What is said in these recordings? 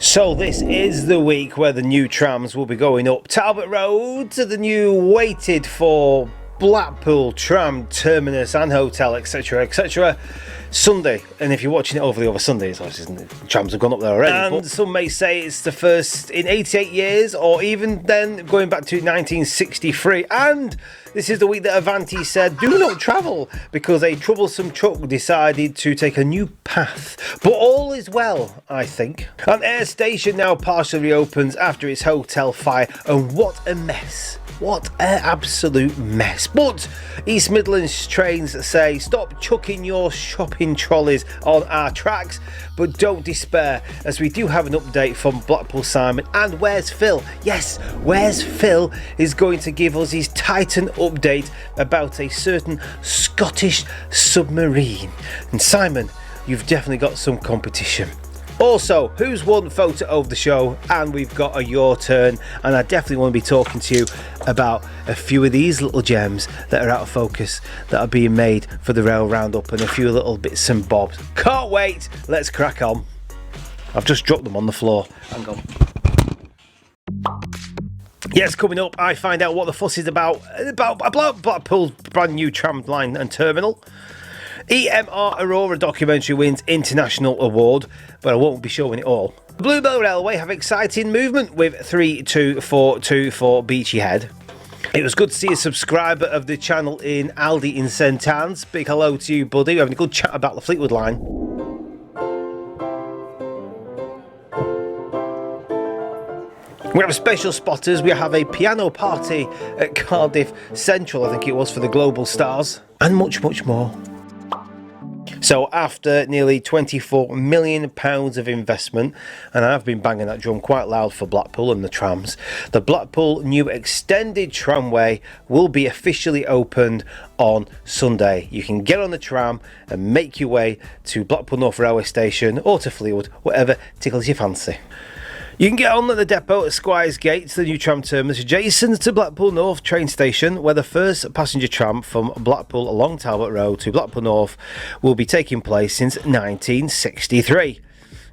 So this is the week where the new trams will be going up Talbot Road to the new waited for Blackpool tram terminus and hotel, etc, etc, Sunday. And if you're watching it over the other Sundays, obviously the trams have gone up there already, and some may say it's the first in 88 years, or even then going back to 1963. And this is the week that Avanti said do not travel because a troublesome truck decided to take a new path. But all is well, I think. An air station now partially reopens after its hotel fire, and what a mess. What an absolute mess. But East Midland Trains say stop chucking your shopping trolleys on our tracks, but don't despair, as we do have an update from Blackpool Simon. And Where's Phil? Yes, Where's Phil is going to give us his Titan update about a certain Scottish submarine. And Simon, you've definitely got some competition. Also, who's won photo of the show, and we've got a your turn, and I definitely want to be talking to you about a few of these little gems that are out of focus that are being made for the rail roundup, and a few little bits and bobs. Can't wait, let's crack on. I've just dropped them on the floor. Hang on. Yes, coming up, I find out what the fuss is about Blackpool's brand new tram line and terminal. EMR Aurora documentary wins international award, but I won't be showing it all. The Bluebell Railway have exciting movement with 32424 Beachy Head. It was good to see a subscriber of the channel in Aldi in St Anne's. Big hello to you, buddy. We're having a good chat about the Fleetwood line. We have special spotters. We have a piano party at Cardiff Central, I think it was, for the Global Stars, and much, much more. So after nearly £24 million of investment, and I've been banging that drum quite loud for Blackpool and the trams, the Blackpool new extended tramway will be officially opened on Sunday. You can get on the tram and make your way to Blackpool North Railway Station or to Fleetwood, whatever tickles your fancy. You can get on at the depot at Squires Gate, the new tram terminus adjacent to Blackpool North train station, where the first passenger tram from Blackpool along Talbot Road to Blackpool North will be taking place since 1963.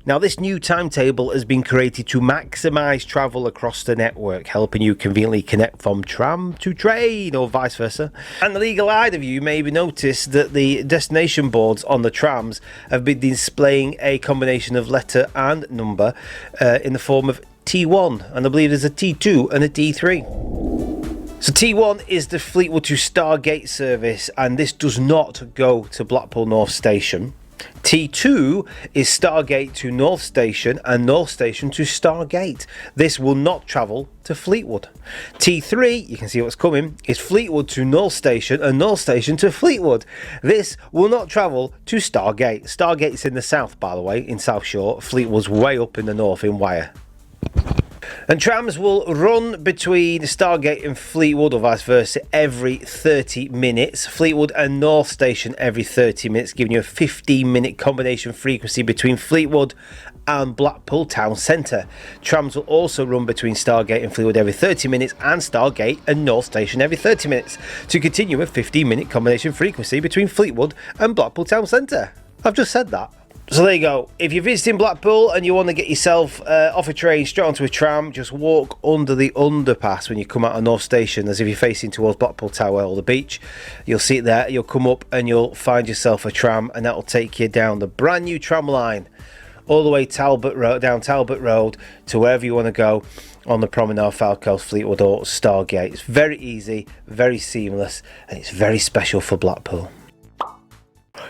Now, this new timetable has been created to maximise travel across the network, helping you conveniently connect from tram to train or vice versa. And the legal-eyed of you may notice that the destination boards on the trams have been displaying a combination of letter and number in the form of T1, and I believe there's a T2 and a T3. So T1 is the Fleetwood to Stargate service, and this does not go to Blackpool North Station. T2 is Stargate to North Station and North Station to Stargate. This will not travel to Fleetwood. T3, you can see what's coming, is Fleetwood to North Station and North Station to Fleetwood. This will not travel to Stargate. Stargate's in the south, by the way, in South Shore. Fleetwood's way up in the north in Wyre. And trams will run between Stargate and Fleetwood, or vice versa, every 30 minutes. Fleetwood and North Station every 30 minutes, giving you a 15-minute combination frequency between Fleetwood and Blackpool Town Centre. Trams will also run between Stargate and Fleetwood every 30 minutes, and Stargate and North Station every 30 minutes, to continue a 15-minute combination frequency between Fleetwood and Blackpool Town Centre. I've just said that. So there you go. If you're visiting Blackpool and you want to get yourself off a train straight onto a tram, just walk under the underpass when you come out of North Station, as if you're facing towards Blackpool Tower or the beach. You'll see it there. You'll come up and you'll find yourself a tram, and that'll take you down the brand new tram line all the way down Talbot Road to wherever you want to go on the Promenade, Falco's, Fleetwood or Stargate. It's very easy, very seamless, and it's very special for Blackpool.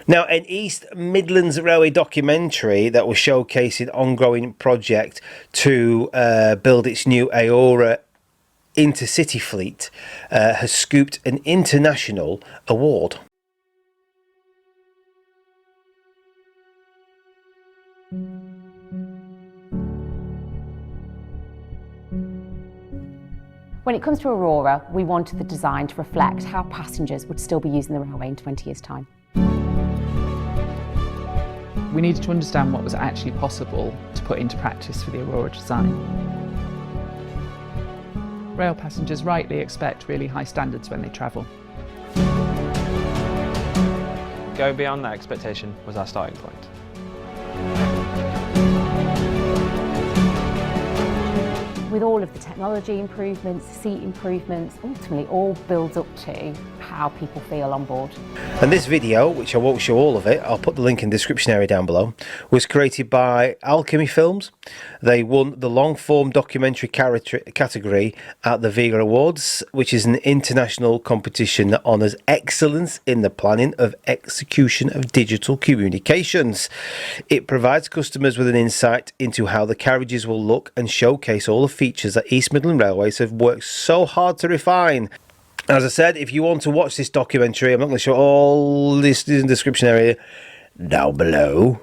Now, an East Midlands Railway documentary that was showcasing ongoing project to build its new Aurora intercity fleet has scooped an international award. When it comes to Aurora, we wanted the design to reflect how passengers would still be using the railway in 20 years' time. We needed to understand what was actually possible to put into practice for the Aurora design. Rail passengers rightly expect really high standards when they travel. Going beyond that expectation was our starting point. all of the technology improvements, seat improvements, ultimately all builds up to how people feel on board. And this video, which I won't show all of it, I'll put the link in the description area down below, was created by Alchemy Films. They won the long form documentary category at the Vega Awards, which is an international competition that honours excellence in the planning of execution of digital communications. It provides customers with an insight into how the carriages will look and showcase all the features that East Midland Railways have worked so hard to refine. As I said, if you want to watch this documentary, I'm not going to show all this in the description area down below.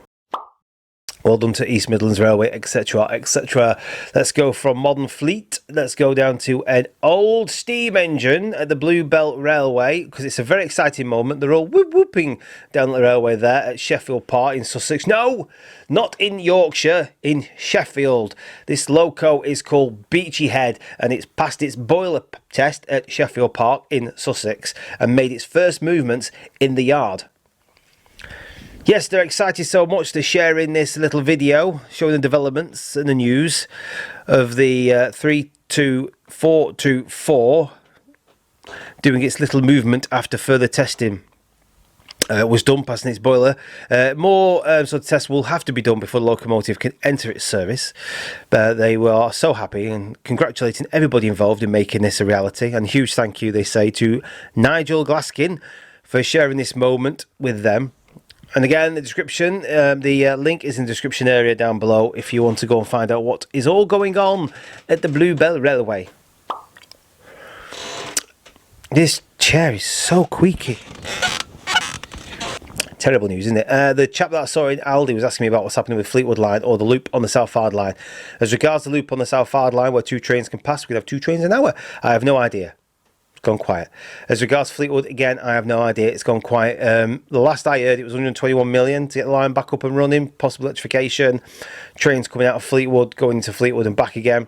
Well done to East Midlands Railway, etc, etc. Let's go from modern fleet. Let's go down to an old steam engine at the Blue Belt Railway, because it's a very exciting moment. They're all whooping down the railway there at Sheffield Park in Sussex. No, not in Yorkshire, in Sheffield. This loco is called Beachy Head, and it's passed its boiler test at Sheffield Park in Sussex and made its first movements in the yard. Yes, they're excited so much they're sharing this little video showing the developments and the news of the 32424 doing its little movement after further testing was done, passing its boiler. More sort of tests will have to be done before the locomotive can enter its service. But they were so happy and congratulating everybody involved in making this a reality. And huge thank you, they say, to Nigel Glaskin for sharing this moment with them. And again, the description, the link is in the description area down below if you want to go and find out what is all going on at the Blue Belt Railway. This chair is so squeaky. Terrible news, isn't it? The chap that I saw in Aldi was asking me about what's happening with Fleetwood Line or the loop on the South Hard Line. As regards the loop on the South Hard Line where 2 trains can pass, we could have 2 trains an hour. I have no idea. Gone quiet. As regards Fleetwood, again, I have no idea. It's gone quiet. The last I heard, it was 121 million to get the line back up and running. Possible electrification. Trains coming out of Fleetwood, going into Fleetwood and back again.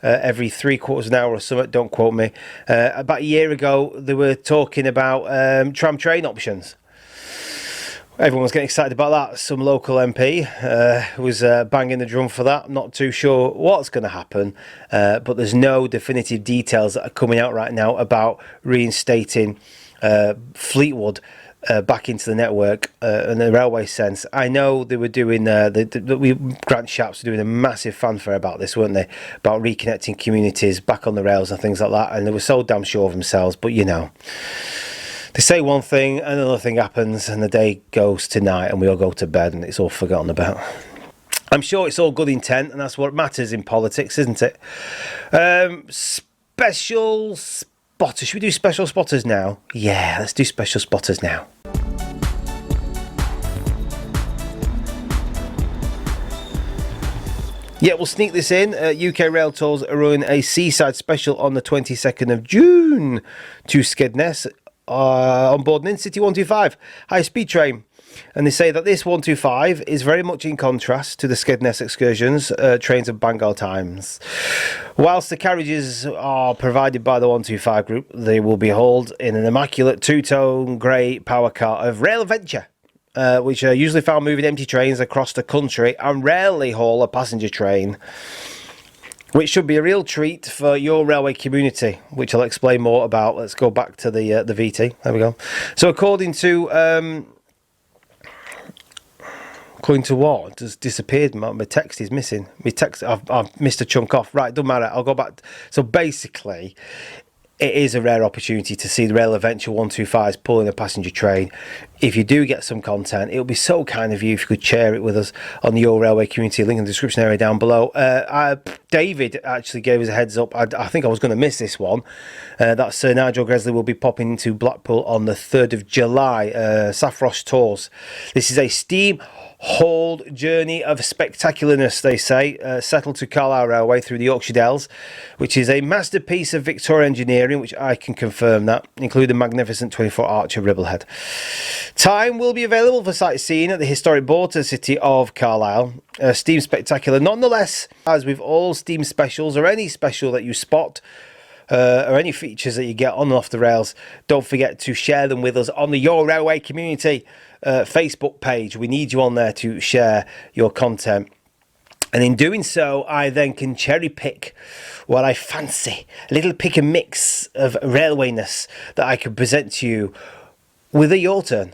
Every 3/4 an hour or something. Don't quote me. About a year ago, they were talking about tram train options. Everyone was getting excited about that. Some local MP was banging the drum for that. I'm not too sure what's going to happen, but there's no definitive details that are coming out right now about reinstating Fleetwood back into the network in the railway sense. I know they were doing Grant Shapps were doing a massive fanfare about this, weren't they? About reconnecting communities back on the rails and things like that, and they were so damn sure of themselves. But you know, they say one thing and another thing happens and the day goes to night and we all go to bed and it's all forgotten about. I'm sure it's all good intent and that's what matters in politics, isn't it? Special spotters. Should we do special spotters now? Yeah, let's do special spotters now. Yeah, we'll sneak this in. UK Rail Tolls are running a seaside special on the 22nd of June to Skegness. On board an In-City 125 high-speed train, and they say that this 125 is very much in contrast to the Skegness excursions trains of Bangor times. Whilst the carriages are provided by the 125 group, they will be hauled in an immaculate 2-tone grey power car of Rail Adventure, which are usually found moving empty trains across the country and rarely haul a passenger train, which should be a real treat for your railway community, which I'll explain more about. Let's go back to the VT. There we go. So according to what? It just disappeared. My text is missing. My text, I've missed a chunk off. Right, doesn't matter. I'll go back. So basically, it is a rare opportunity to see the Rail Adventure 125s pulling a passenger train. If you do get some content, it would be so kind of you if you could share it with us on the Your Railway Community, link in the description area down below. David actually gave us a heads up. I think I was going to miss this one. That Sir Nigel Gresley will be popping into Blackpool on the 3rd of July. Saffrosh Tours. This is a steam hauled journey of spectacularness, they say, settled to Carlisle Railway through the Yorkshire Dells, which is a masterpiece of Victorian engineering, which I can confirm that, including the magnificent 24 arch of Ribblehead. Time will be available for sightseeing at the historic border city of Carlisle. Steam spectacular nonetheless, as with all steam specials or any special that you spot, or any features that you get on and off the rails, don't forget to share them with us on the Your Railway Community Facebook page. We need you on there to share your content. And in doing so, I then can cherry pick what I fancy. A little pick and mix of railwayness that I can present to you with a your turn.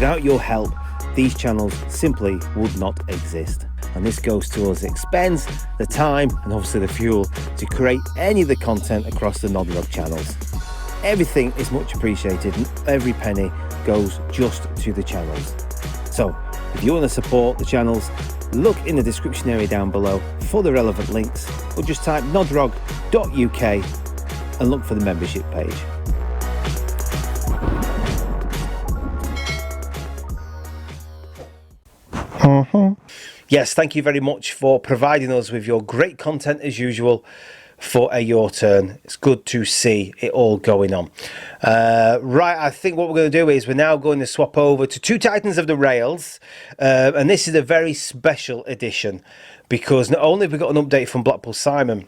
Without your help, these channels simply would not exist. And this goes towards the expense, the time, and obviously the fuel to create any of the content across the Nodrog channels. Everything is much appreciated and every penny goes just to the channels. So if you want to support the channels, look in the description area down below for the relevant links, or just type nodrog.uk and look for the membership page. Yes, thank you very much for providing us with your great content as usual for a Your Turn. It's good to see it all going on. Right, I think what we're going to do is we're now going to swap over to Two Titans of the Rails, and this is a very special edition because not only have we got an update from Blackpool Simon,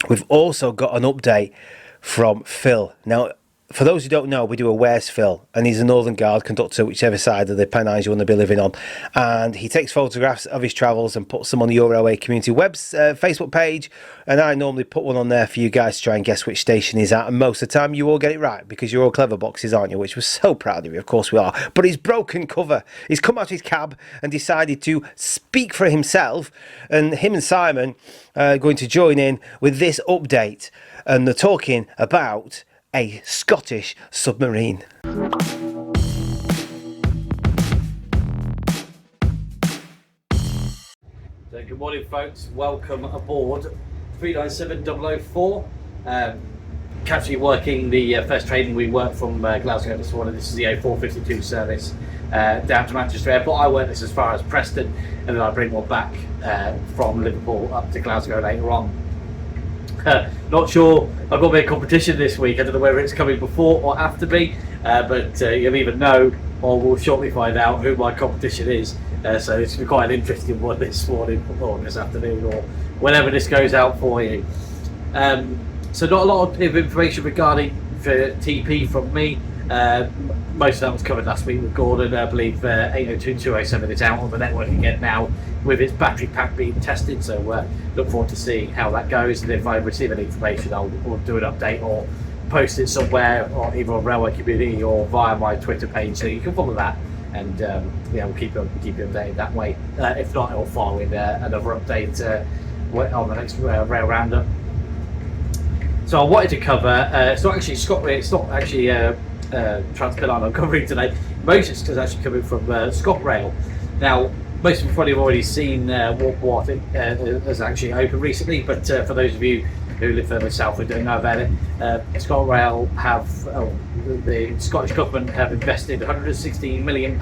we've also got an update from Phil. Now, for those who don't know, we do a Where's Phil, and he's a Northern Guard conductor, whichever side of the Pennines you want to be living on, and he takes photographs of his travels and puts them on the Your Railway Community Web's Facebook page, and I normally put one on there for you guys to try and guess which station he's at, and most of the time you all get it right, because you're all clever boxes, aren't you, which we're so proud of you, of course we are. But he's broken cover. He's come out of his cab and decided to speak for himself, and him and Simon are going to join in with this update, and they're talking about a Scottish submarine. So good morning folks, welcome aboard 397004. Currently working the first train. We work from Glasgow this morning. This is the A452 service down to Manchester Airport. I work this as far as Preston, and then I bring one back from Liverpool up to Glasgow later on. Not sure, I've got a bit of competition this week. I don't know whether it's coming before or after me, but you'll either know or we'll shortly find out who my competition is. So it's been quite an interesting one this morning or this afternoon or whenever this goes out for you. So not a lot of information regarding TP from me. Most of that was covered last week with Gordon. I believe 802.207 is out on the network again now with its battery pack being tested, so look forward to seeing how that goes, and if I receive any information I'll do an update or post it somewhere, or either on Railway Community or via my Twitter page, so you can follow that, and yeah, we'll keep you updated that way. If not, I'll follow in another update on the next Rail Roundup. So I wanted to cover, it's not actually ScotRail, it's not actually Transpennine I'm covering today. Most of it's actually coming from ScotRail. Now, most of you probably have already seen what has actually opened recently, but for those of you who live further south who don't know about it, ScotRail have, the Scottish Government have invested £116 million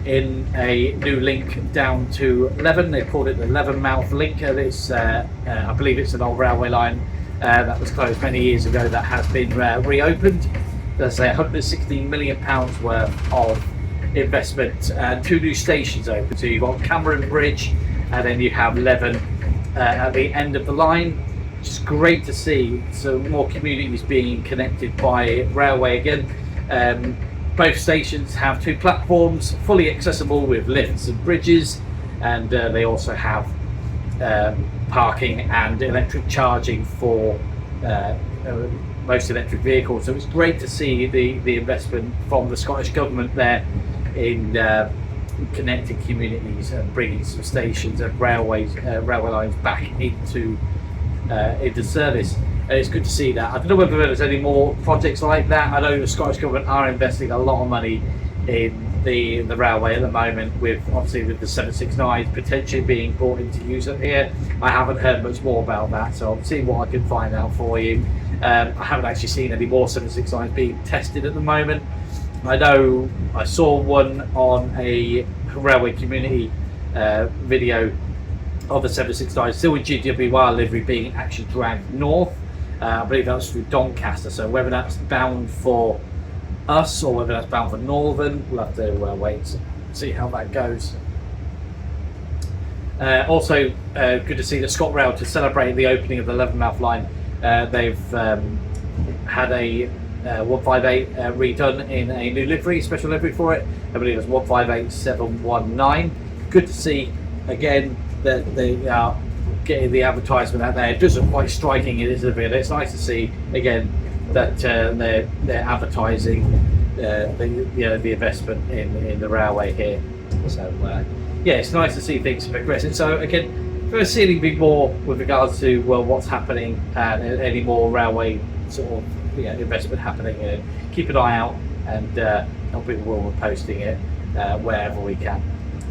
in a new link down to Leven. They called it the Levenmouth link. It's, I believe it's an old railway line that was closed many years ago that has been reopened. There's £116 million worth of investment, and two new stations open. So you've got Cameron Bridge, and then you have Leven at the end of the line. Which is great to see. So more communities being connected by railway again. Both stations have two platforms, fully accessible with lifts and bridges, and they also have parking and electric charging for most electric vehicles. So it's great to see the investment from the Scottish Government there in connecting communities and bringing some stations and railway lines back into service. And it's good to see that. I don't know whether there's any more projects like that. I know the Scottish Government are investing a lot of money in the railway at the moment, with obviously with the 769s potentially being brought into use up here. I haven't heard much more about that, so I'll see what I can find out for you. I haven't actually seen any more 769s being tested at the moment. I know I saw one on a Railway Community video of the 769 still with GWR livery being actually dragged north. I believe that was through Doncaster, so whether that's bound for us or whether that's bound for Northern, we'll have to wait and see how that goes. Also good to see that ScotRail, to celebrate the opening of the Levenmouth line, they've had a 158 redone in a new livery, special livery for it. I believe it's 158719. Good to see again that they are getting the advertisement out there. It does look quite striking, it is a bit. It's nice to see again that they're advertising the investment in the railway here. So yeah, it's nice to see things progressing. So again, first seeing a bit more with regards to what's happening and any more railway sort of investment happening. Keep an eye out, and we will be posting it wherever we can.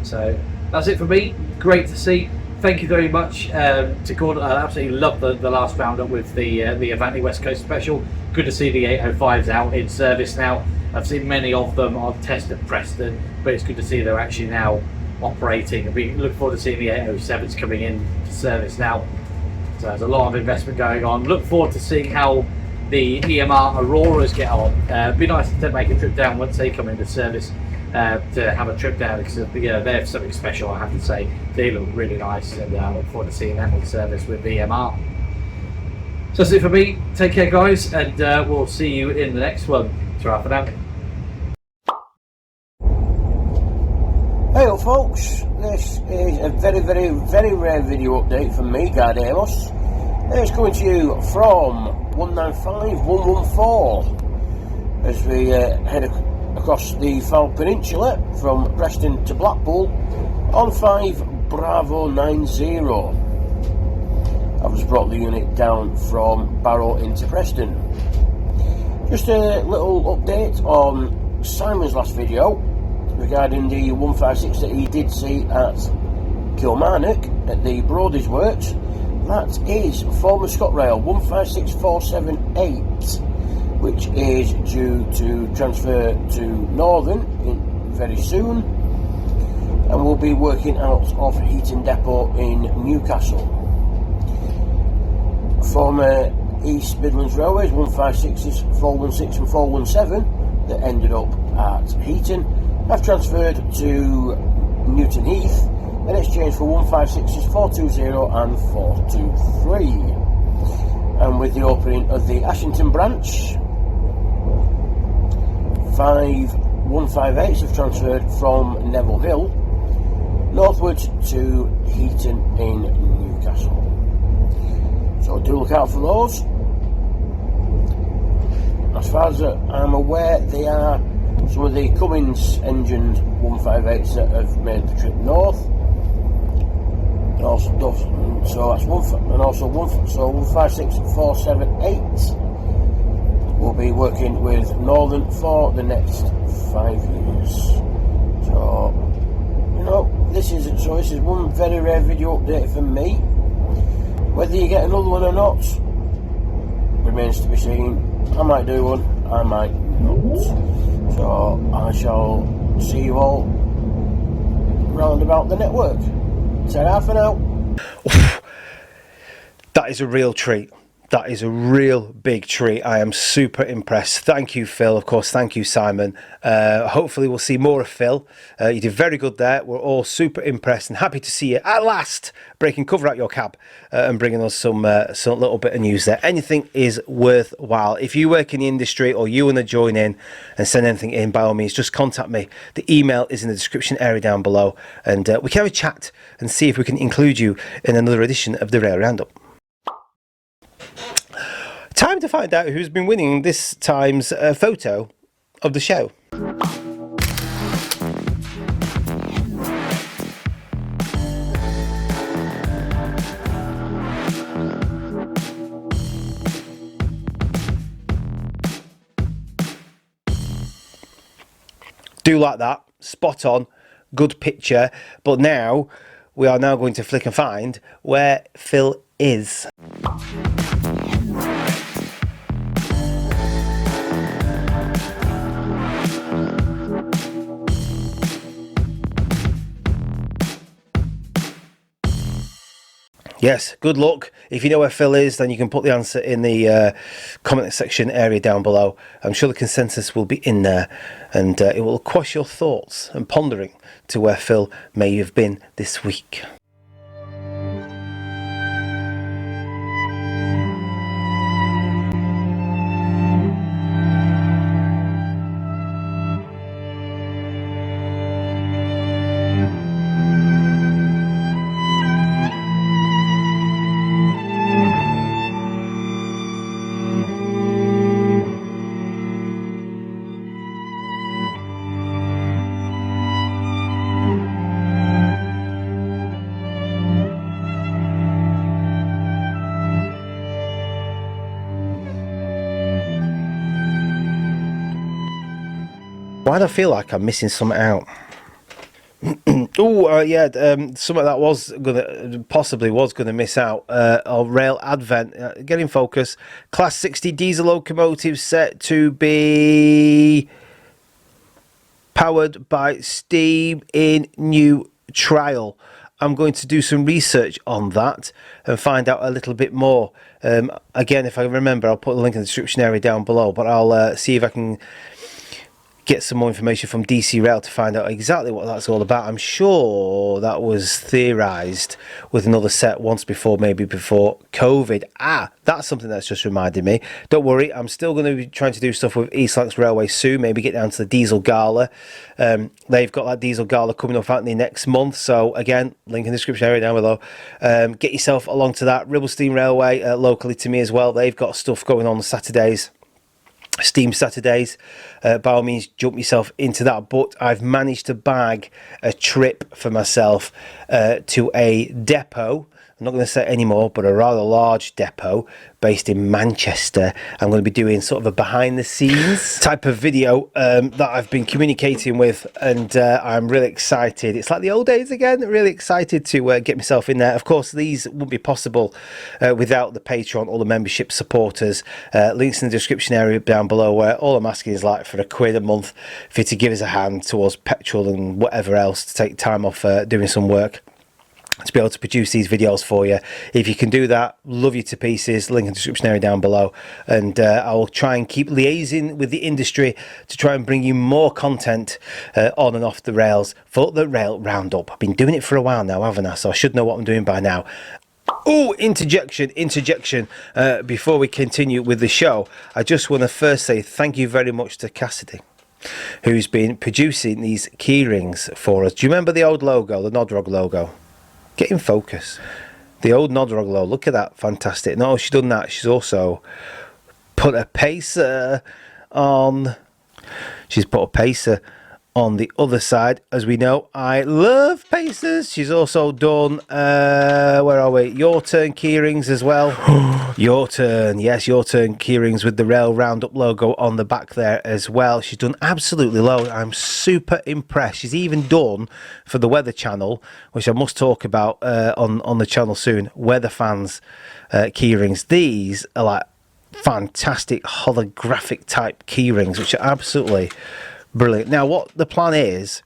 So that's it for me. Great to see. Thank you very much to Gordon. I absolutely loved the last roundup with the Avanti West Coast Special. Good to see the 805s out in service now. I've seen many of them on test at Preston, but it's good to see they're actually now operating. We look forward to seeing the 807s coming in to service now. So there's a lot of investment going on. Look forward to seeing how the EMR Auroras get on. It'd be nice to make a trip down once they come into service, to have a trip down, because they're something special, I have to say. They look really nice, and I look forward to seeing them in service with EMR. So that's it for me. Take care, guys, and we'll see you in the next one. Ta-ra for now. Hey up folks, this is a very rare video update from me, Guy Amos. It's coming to you from 195114 as we head across the Foul Peninsula from Preston to Blackpool on 5 Bravo 90. I've just brought the unit down from Barrow into Preston. Just a little update on Simon's last video regarding the 156 that he did see at Kilmarnock at the Brody's Works. That is former ScotRail 156478, which is due to transfer to Northern very soon, and will be working out of Heaton Depot in Newcastle. Former East Midlands Railways 156s 416 and 417 that ended up at Heaton have transferred to Newton Heath in exchange for 156s 420 and 423. And with the opening of the Ashington branch, 5 158s have transferred from Neville Hill northwards to Heaton in Newcastle. So do look out for those. As far as I'm aware, they are some of the Cummins engined 158s that have made the trip north. And also so that's one, and also 156 478 will be working with Northern for the next 5 years. So this is one very rare video update from me. Whether you get another one or not remains to be seen. I might do one, I might not. So I shall see you all round about the network. Ta-ra for now. That is a real treat. That is a real big treat. I am super impressed. Thank you, Phil. Of course, thank you, Simon. Hopefully we'll see more of Phil. You did very good there. We're all super impressed and happy to see you at last breaking cover out your cab and bringing us some little bit of news there. Anything is worthwhile. If you work in the industry or you want to join in and send anything in, by all means, just contact me. The email is in the description area down below, and we can have a chat and see if we can include you in another edition of the Rail Roundup. Time to find out who's been winning this time's photo of the show. Do like that, spot on, good picture. But now we are now going to flick and find where Phil is. Yes, good luck. If you know where Phil is, then you can put the answer in the comment section area down below. I'm sure the consensus will be in there, and it will quash your thoughts and pondering to where Phil may have been this week. Why do I feel like I'm missing something out? Yeah, something that was gonna miss out. Rail Advent, get in focus. Class 60 diesel locomotive set to be powered by steam in new trial. I'm going to do some research on that and find out a little bit more. Again, if I remember, I'll put the link in the description area down below, but I'll see if I can get some more information from DC Rail to find out exactly what that's all about. I'm sure that was theorised with another set once before, maybe before COVID. That's something that's just reminded me. Don't worry, I'm still going to be trying to do stuff with East Lancs Railway soon, maybe get down to the Diesel Gala. They've got that Diesel Gala coming up out in the next month, so again, link in the description area down below. Get yourself along to that. Ribblestein Railway, locally to me as well, they've got stuff going on Saturdays. Steam Saturdays, by all means jump yourself into that. But I've managed to bag a trip for myself to a depot. I'm not going to say any more, but a rather large depot based in Manchester. I'm going to be doing sort of a behind the scenes type of video that I've been communicating with, and I'm really excited. It's like the old days again, really excited to get myself in there. Of course, these wouldn't be possible without the Patreon or the membership supporters. Links in the description area down below, where all I'm asking is like for £1 a month for you to give us a hand towards petrol and whatever else to take time off doing some work, to be able to produce these videos for you. If you can do that, love you to pieces. Link in the description area down below, and I will try and keep liaising with the industry to try and bring you more content on and off the rails for the Rail Roundup. I've been doing it for a while now, haven't I? So I should know what I'm doing by now. Interjection. Before we continue with the show, I just want to first say thank you very much to Cassidy, who's been producing these keyrings for us. Do you remember the old logo, the Nodrog logo? Get in focus. The old Nodrog logo, look at that, fantastic. No, she's done that, she's also put a pacer on. She's put a pacer on the other side. As we know, I love pacers. She's also done where are we, Your Turn keyrings as well. Your Turn, yes, Your Turn keyrings with the Rail Roundup logo on the back there as well. She's done absolutely loads. I'm super impressed. She's even done for the Weather Channel, which I must talk about on the channel soon, Weather Fans keyrings. These are like fantastic holographic type keyrings, which are absolutely brilliant. Now, what the plan is,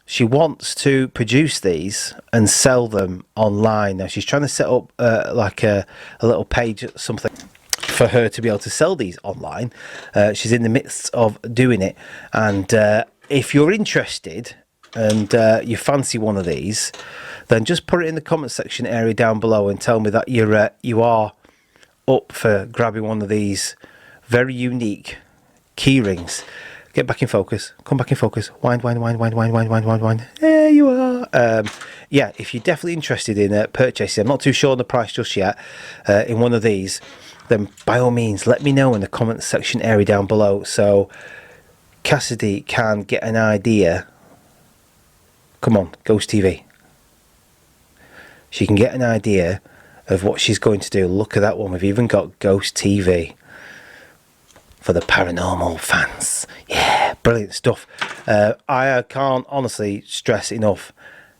she wants to produce these and sell them online. Now, she's trying to set up like a little page, something for her to be able to sell these online. She's in the midst of doing it, and if you're interested and you fancy one of these, then just put it in the comment section area down below and tell me that you are up for grabbing one of these very unique keyrings. Get back in focus. Come back in focus. Wind. There you are. Yeah, if you're definitely interested in purchasing, I'm not too sure on the price just yet, in one of these, then by all means, let me know in the comment section area down below, so Cassidy can get an idea. Come on, Ghost TV. She can get an idea of what she's going to do. Look at that one. We've even got Ghost TV for the paranormal fans. Yeah, brilliant stuff. I can't honestly stress enough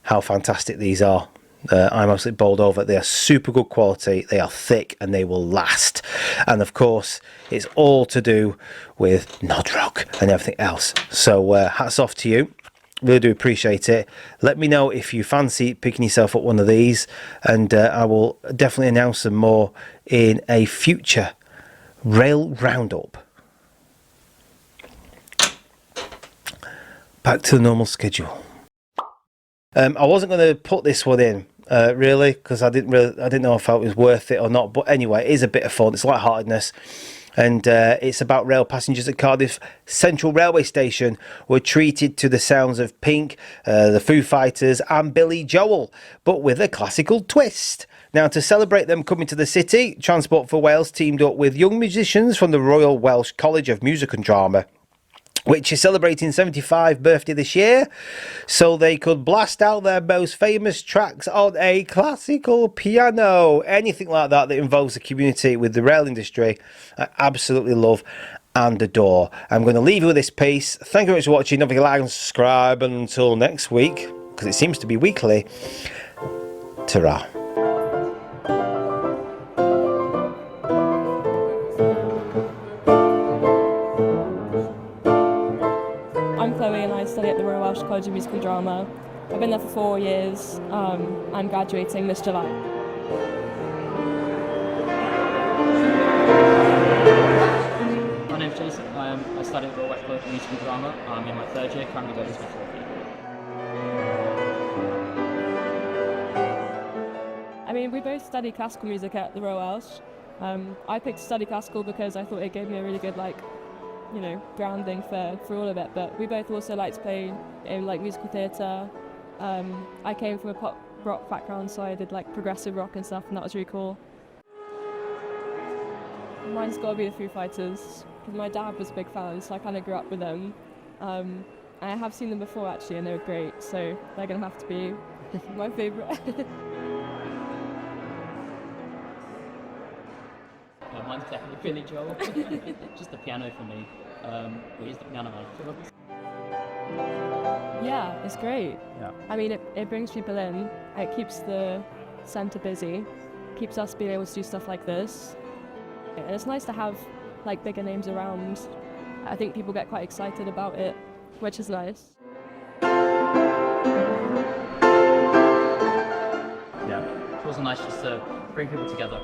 how fantastic these are. I'm absolutely bowled over. They are super good quality, they are thick, and they will last. And of course, it's all to do with Nodrog and everything else. So hats off to you. Really do appreciate it. Let me know if you fancy picking yourself up one of these, and I will definitely announce some more in a future Rail Roundup. Back to the normal schedule. I wasn't going to put this one in really, because I didn't know if it was worth it or not. But anyway, it is a bit of fun. It's lightheartedness, and it's about rail passengers at Cardiff Central Railway Station were treated to the sounds of Pink, the Foo Fighters, and Billy Joel, but with a classical twist. Now, to celebrate them coming to the city, Transport for Wales teamed up with young musicians from the Royal Welsh College of Music and Drama, which is celebrating 75th birthday this year, so they could blast out their most famous tracks on a classical piano. Anything like that that involves the community with the rail industry, I absolutely love. and adore. I'm going to leave you with this piece. Thank you very much for watching. Don't forget to like and subscribe, and until next week, because it seems to be weekly, ta-ra. I'm Chloe and I study at the Royal Welsh College of Music and Drama. I've been there for 4 years. I'm graduating this July. My name's Jason. I study at the Royal Welsh College of Music and Drama. I'm in my 3rd year, currently going to my 4th year. I mean, we both study classical music at the Royal Welsh. I picked to study classical because I thought it gave me a really good, grounding for all of it. But we both also like to play in musical theatre. I came from a pop rock background, so I did progressive rock and stuff, and that was really cool. Mine's got to be the Foo Fighters, because my dad was a big fan, so I kind of grew up with them. And I have seen them before actually, and they were great, so they're going to have to be my favourite. Mine's definitely Billy Joel. Just the piano for me. He's the piano man. Yeah, it's great. Yeah. I mean, it brings people in, it keeps the centre busy, keeps us being able to do stuff like this. And it's nice to have bigger names around. I think people get quite excited about it, which is nice. Yeah. It's also nice just to bring people together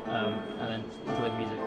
and then enjoy the music.